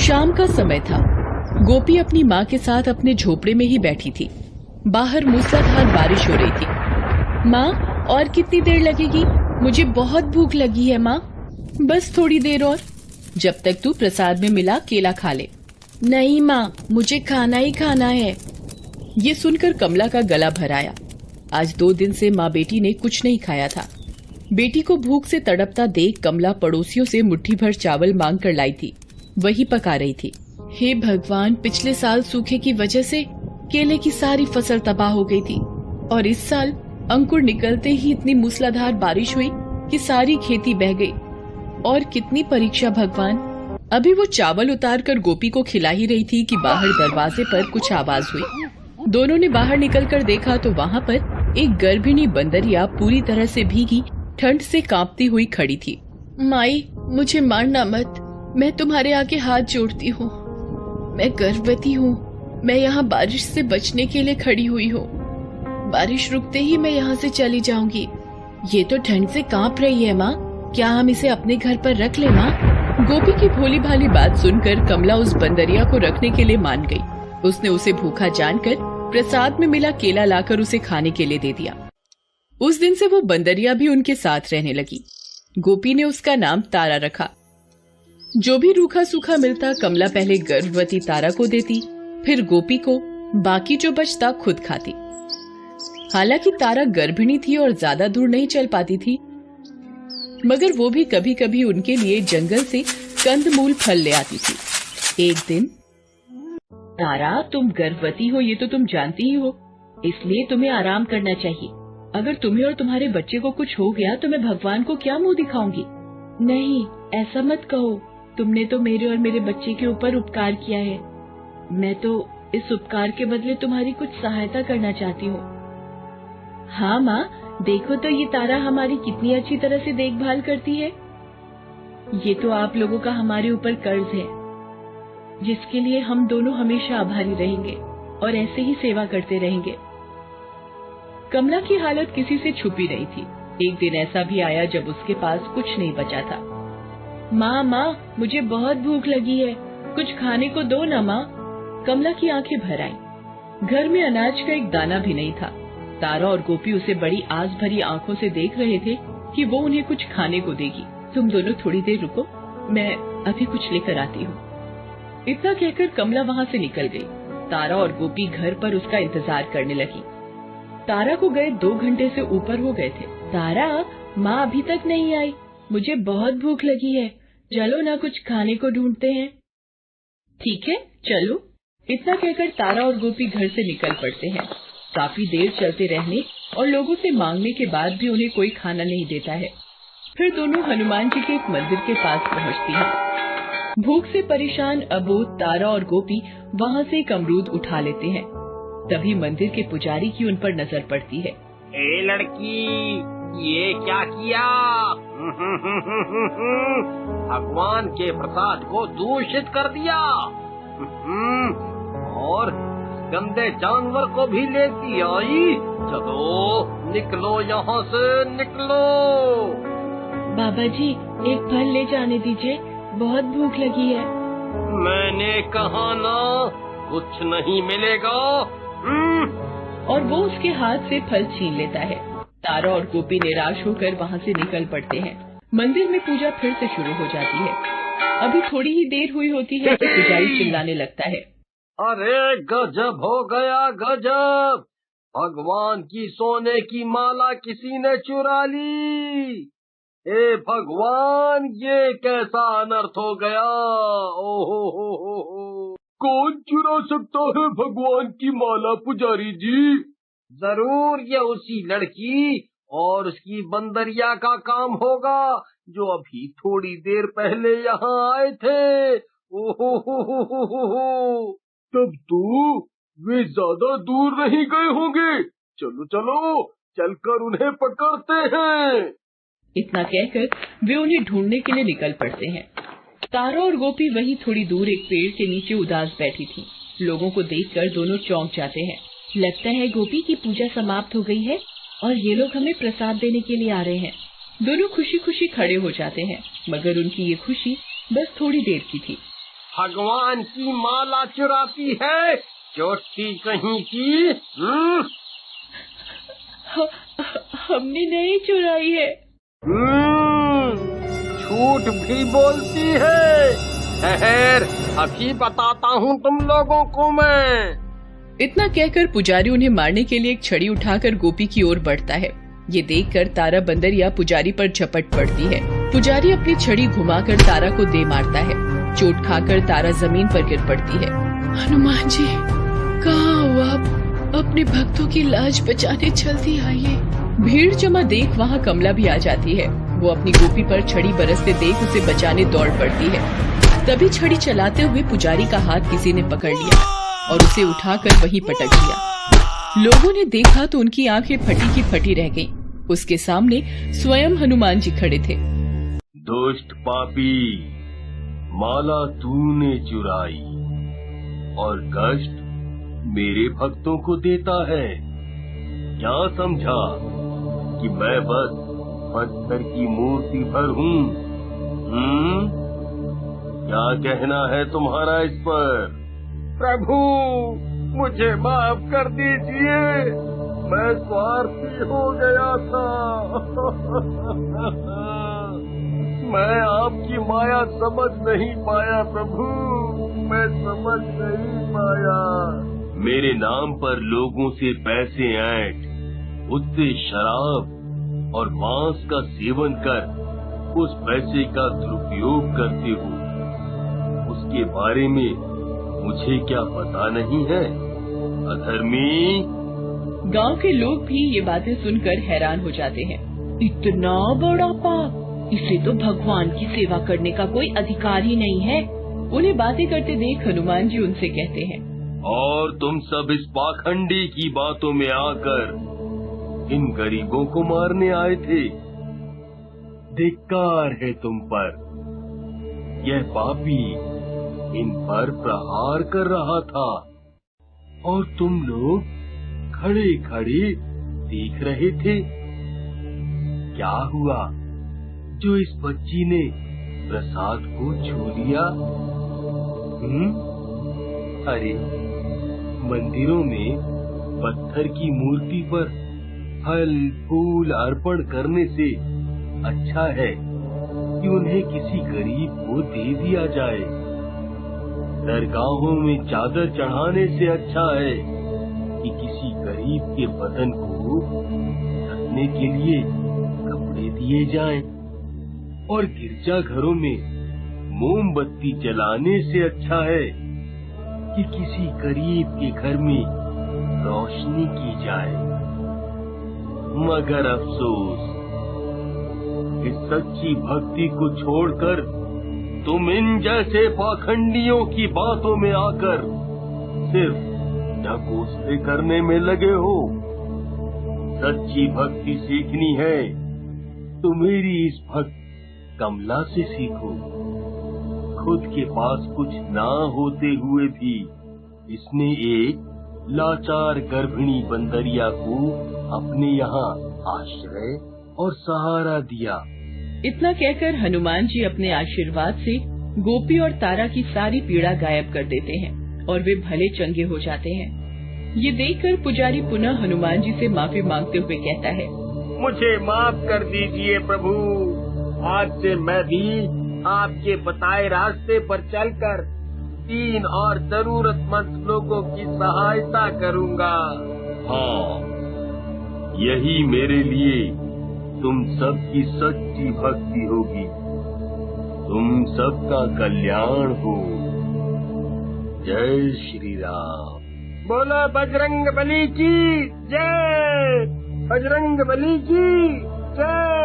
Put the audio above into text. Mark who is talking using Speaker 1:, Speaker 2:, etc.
Speaker 1: शाम का समय था। गोपी अपनी माँ के साथ अपने झोपड़े में ही बैठी थी। बाहर मूसलाधार बारिश हो रही थी। माँ, और कितनी देर लगेगी? मुझे बहुत भूख लगी है माँ। बस थोड़ी देर और। जब तक तू प्रसाद में मिला केला खा ले। नहीं माँ, मुझे खाना ही खाना है। ये सुनकर कमला का गला भर आया। आज 2 दिन से माँ बेटी ने कुछ नहीं खाया था। बेटी को भूख से तड़पता देख कमला पड़ोसियों से मुट्ठी भर चावल मांग कर लाई थी। वही पका रही थी। हे भगवान, पिछले साल सूखे की वजह से केले की सारी फसल तबाह हो गई थी और इस साल अंकुर निकलते ही इतनी मूसलाधार बारिश हुई कि सारी खेती बह गई। और कितनी परीक्षा भगवान। अभी वो चावल उतार कर गोपी को खिला ही रही थी कि बाहर दरवाजे पर कुछ आवाज हुई। दोनों ने बाहर निकलकर देखा तो वहाँ पर एक गर्भिणी बंदरिया पूरी तरह से भीगी, ठंड से कांपती हुई खड़ी थी। माई, मुझे मारना मत, मैं तुम्हारे आगे हाथ जोड़ती हूँ। मैं गर्भवती हूँ। मैं यहाँ बारिश से बचने के लिए खड़ी हुई हूँ। बारिश रुकते ही मैं यहाँ से चली जाऊंगी। ये तो ठंड से कांप रही है माँ, क्या हम इसे अपने घर पर रख ले माँ? गोपी की भोली भाली बात सुनकर कमला उस बंदरिया को रखने के लिए मान गई। उसने उसे भूखा जानकर प्रसाद में मिला केला लाकर उसे खाने के लिए दे दिया। उस दिन से वो बंदरिया भी उनके साथ रहने लगी। गोपी ने उसका नाम तारा रखा। जो भी रूखा सूखा मिलता कमला पहले गर्भवती तारा को देती, फिर गोपी को, बाकी जो बचता खुद खाती। हालांकि तारा गर्भिणी थी और ज्यादा दूर नहीं चल पाती थी, मगर वो भी कभी कभी उनके लिए जंगल से कंदमूल फल ले आती थी। एक दिन, तारा, तुम गर्भवती हो ये तो तुम जानती ही हो, इसलिए तुम्हें आराम करना चाहिए। अगर तुम्हें और तुम्हारे बच्चे को कुछ हो गया तो मैं भगवान को क्या मुंह दिखाऊंगी? नहीं, ऐसा मत कहो। तुमने तो मेरे और मेरे बच्चे के ऊपर उपकार किया है। मैं तो इस उपकार के बदले तुम्हारी कुछ सहायता करना चाहती हूँ। हाँ माँ, देखो तो ये तारा हमारी कितनी अच्छी तरह से देखभाल करती है। ये तो आप लोगों का हमारे ऊपर कर्ज है, जिसके लिए हम दोनों हमेशा आभारी रहेंगे और ऐसे ही सेवा करते रहेंगे। कमला की हालत किसी से छुपी नहीं थी। एक दिन ऐसा भी आया जब उसके पास कुछ नहीं बचा था। माँ, मुझे बहुत भूख लगी है, कुछ खाने को दो ना माँ। कमला की आंखें भर आईं। घर में अनाज का एक दाना भी नहीं था। तारा और गोपी उसे बड़ी आस भरी आंखों से देख रहे थे कि वो उन्हें कुछ खाने को देगी। तुम दोनों थोड़ी देर रुको, मैं अभी कुछ लेकर आती हूँ। इतना कहकर कमला वहाँ से निकल गई। तारा और गोपी घर पर उसका इंतजार करने लगी। तारा को गए 2 घंटे से ऊपर हो गए थे। तारा, माँ अभी तक नहीं आई, मुझे बहुत भूख लगी है, चलो ना कुछ खाने को ढूंढते हैं। ठीक है, चलो। इतना कहकर तारा और गोपी घर से निकल पड़ते हैं। काफी देर चलते रहने और लोगों से मांगने के बाद भी उन्हें कोई खाना नहीं देता है। फिर दोनों हनुमान जी के एक मंदिर के पास पहुँचती हैं। भूख से परेशान अबोध तारा और गोपी वहाँ से एक अमरूद उठा लेते हैं। तभी मंदिर के पुजारी की उन पर नजर पड़ती है।
Speaker 2: ए लड़की, ये क्या किया? भगवान के प्रसाद को दूषित कर दिया और गंदे जानवर को भी लेती आई। चलो निकलो यहाँ से, निकलो।
Speaker 1: बाबा जी, एक फल ले जाने दीजिए, बहुत भूख लगी है।
Speaker 2: मैंने कहा ना, कुछ नहीं मिलेगा।
Speaker 1: और वो उसके हाथ से फल छीन लेता है। तारा और गोपी निराश होकर वहाँ से निकल पड़ते हैं। मंदिर में पूजा फिर से शुरू हो जाती है। अभी थोड़ी ही देर हुई होती है कि पुजारी चिल्लाने लगता है।
Speaker 2: अरे गजब हो गया, गजब! भगवान की सोने की माला किसी ने चुरा ली। हे भगवान, ये कैसा अनर्थ हो गया? ओहो। कौन चुरा सकता है भगवान की माला पुजारी जी? जरूर ये उसी लड़की और उसकी बंदरिया का काम होगा जो अभी थोड़ी देर पहले यहाँ आए थे। ओहो। तब तो वे ज्यादा दूर नहीं गए होंगे। चलो चलकर उन्हें पकड़ते हैं।
Speaker 1: इतना कहकर वे उन्हें ढूंढने के लिए निकल पड़ते हैं। तारा और गोपी वहीं थोड़ी दूर एक पेड़ के नीचे उदास बैठी थी। लोगों को देखकर दोनों चौंक जाते हैं। लगता है गोपी की पूजा समाप्त हो गई है और ये लोग हमें प्रसाद देने के लिए आ रहे हैं। दोनों खुशी खुशी खड़े हो जाते हैं, मगर उनकी ये खुशी बस थोड़ी देर की थी।
Speaker 2: भगवान की माला चुराती है, चोटी कहीं की।
Speaker 1: हमने नहीं चुराई है।
Speaker 2: झूठ भी बोलती है। ठहर, अभी बताता हूँ तुम लोगों को मैं।
Speaker 1: इतना कहकर पुजारी उन्हें मारने के लिए एक छड़ी उठाकर गोपी की ओर बढ़ता है। ये देखकर तारा बंदरिया पुजारी पर झपट पड़ती है। पुजारी अपनी छड़ी घुमाकर तारा को दे मारता है। चोट खाकर तारा जमीन पर गिर पड़ती है। हनुमान जी, कहाँ हो आप? अपने भक्तों की लाज बचाने जल्दी आइए। भीड़ जमा देख वहाँ कमला भी आ जाती है। वो अपनी गोपी पर छड़ी बरसते देख उसे बचाने दौड़ पड़ती है। तभी छड़ी चलाते हुए पुजारी का हाथ किसी ने पकड़ लिया और उसे उठाकर वहीं पटक दिया। लोगों ने देखा तो उनकी आंखें फटी की फटी रह गईं। उसके सामने स्वयं हनुमान जी खड़े थे।
Speaker 2: दुष्ट पापी, माला तूने चुराई और कष्ट मेरे भक्तों को देता है। क्या समझा कि मैं बस पत्थर की मूर्ति भर हूँ? क्या कहना है तुम्हारा इस पर? प्रभु, मुझे माफ कर दीजिए, मैं स्वार्थी हो गया था। मैं आपकी माया समझ नहीं पाया प्रभु, मैं समझ नहीं पाया। मेरे नाम पर लोगों से पैसे ऐंठ, उससे शराब और मांस का सेवन कर उस पैसे का दुरुपयोग करते हो। उसके बारे में मुझे क्या पता नहीं है? अधर्मी।
Speaker 1: गांव के लोग भी ये बातें सुनकर हैरान हो जाते हैं। इतना बड़ा पाप, इसे तो भगवान की सेवा करने का कोई अधिकार ही नहीं है। उन्हें बातें करते देख हनुमान जी उनसे कहते हैं,
Speaker 2: और तुम सब इस पाखंडी की बातों में आकर इन गरीबों को मारने आए थे। धिक्कार है तुम पर। यह पापी इन पर प्रहार कर रहा था और तुम लोग खड़े खड़े देख रहे थे। क्या हुआ जो इस बच्ची ने प्रसाद को छू लिया? अरे, मंदिरों में पत्थर की मूर्ति पर फल फूल अर्पण करने से अच्छा है कि उन्हें किसी गरीब को दे दिया जाए। दरगाहों में चादर चढ़ाने से अच्छा है कि किसी गरीब के बदन को ढकने के लिए कपड़े दिए जाएं। और गिरजाघरों में मोमबत्ती जलाने से अच्छा है कि किसी गरीब के घर में रोशनी की जाए। मगर अफसोस, इस सच्ची भक्ति को छोड़कर तुम इन जैसे पाखंडियों की बातों में आकर सिर्फ ढकोसले करने में लगे हो। सच्ची भक्ति सीखनी है तो मेरी इस भक्त कमला से सीखो। खुद के पास कुछ ना होते हुए भी इसने एक लाचार गर्भिणी बंदरिया को अपने यहाँ आश्रय और सहारा दिया।
Speaker 1: इतना कहकर हनुमान जी अपने आशीर्वाद से गोपी और तारा की सारी पीड़ा गायब कर देते हैं और वे भले चंगे हो जाते हैं। ये देखकर पुजारी पुनः हनुमान जी से माफी मांगते हुए कहता है,
Speaker 2: मुझे माफ कर दीजिए प्रभु। आज से मैं भी आपके बताए रास्ते पर चलकर 3 और जरूरतमंद लोगों की सहायता करूँगा। हाँ, यही मेरे लिए तुम सबकी सच्ची भक्ति होगी। तुम सबका कल्याण हो। जय श्री राम। बोलो बजरंग बली की जय। बजरंग बली की जय।